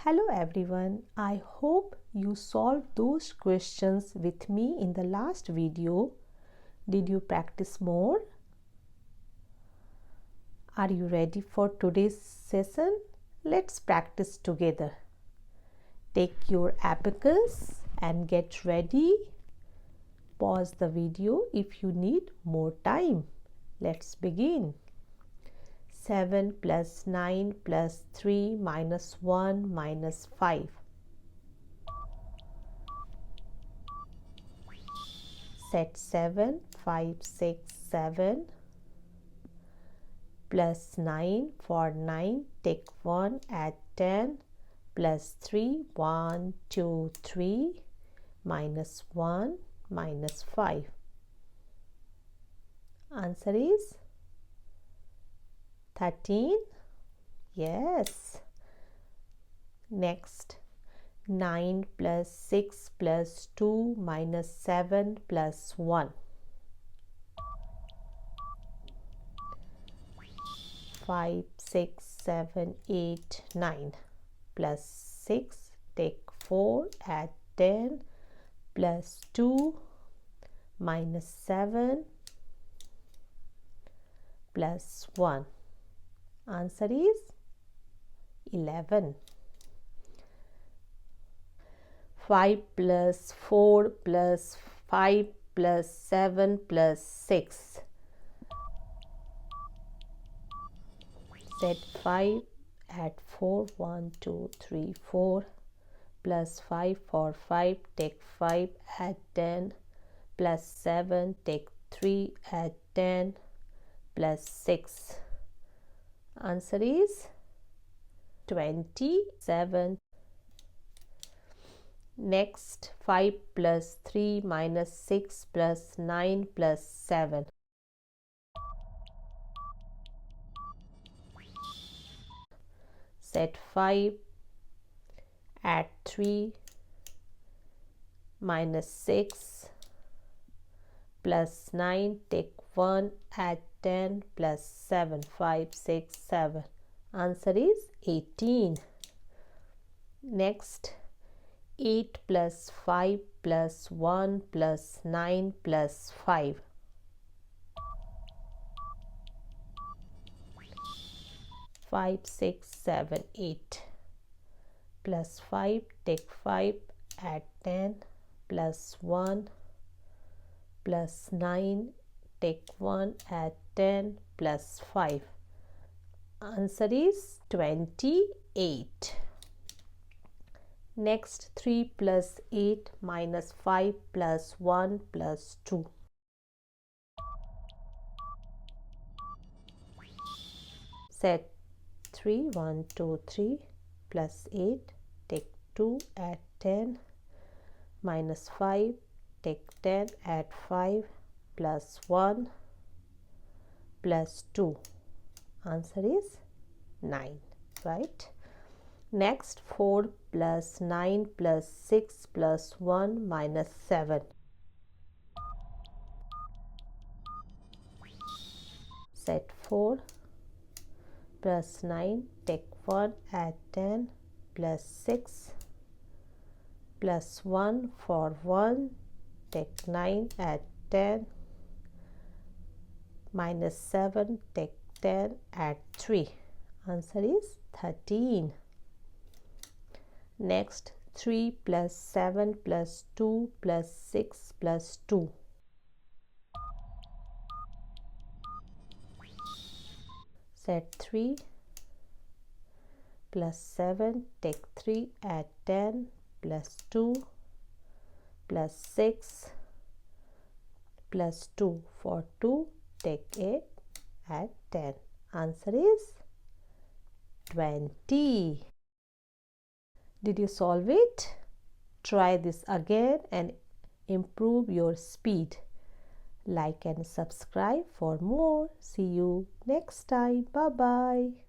Hello everyone, I hope you solved those questions with me in the last video. Did you practice more? Are you ready for today's session? Let's practice together. Take your abacus and get ready. Pause the video if you need more time. Let's begin. 7 plus 9 plus 3 minus 1 minus 5. Set 7, 5, 6, 7 plus 9. For 9, take 1, add 10 plus 3, 1, 2, 3 minus 1 minus 5. Answer is 13. Yes. Next, 9 plus 6 plus 2 minus 7 plus 1. 5, 6, 7, 8, 9 plus 6, take 4, add 10 plus 2 minus 7 plus 1. Answer is 11. 5 plus 4 plus 5 plus 7 plus 6. Set 5, add 4, 1, 2, 3, 4 plus 5. For 5, take 5, add 10 plus 7, take 3, add 10 plus 6. Answer is 27. Next, 5 plus 3 minus 6 plus 9 plus 7. Set 5, add 3 minus 6 plus 9, take 1, add 10 plus 7. 5, 6, 7. Answer is 18. Next, 8 plus 5 plus 1 plus 9 plus 5. 5, 6, 7, 8 plus 5, take 5, add 10 plus 1 plus 9, take 1, add 10 plus 5. Answer is 28. Next, 3 plus 8 minus 5 plus 1 plus 2. Set 3, 1, 2, 3 plus 8, take 2, add 10 minus 5, take 10, add 5 plus 1 plus 2. Answer is 9, right? Next, 4 plus 9 plus 6 plus 1 minus 7. Set 4 plus 9, take 1, add 10 plus 6 plus 1. For 1, take 9, add 10 minus 7, take 10, add 3. Answer is 13. Next, 3 plus 7 plus 2 plus 6 plus 2. Set 3 plus 7, take 3, add 10 plus 2 plus 6 plus 2. For 2, take 8, add 10. Answer is 20. Did you solve it? Try this again and improve your speed. Like and subscribe for more. See you next time. Bye bye.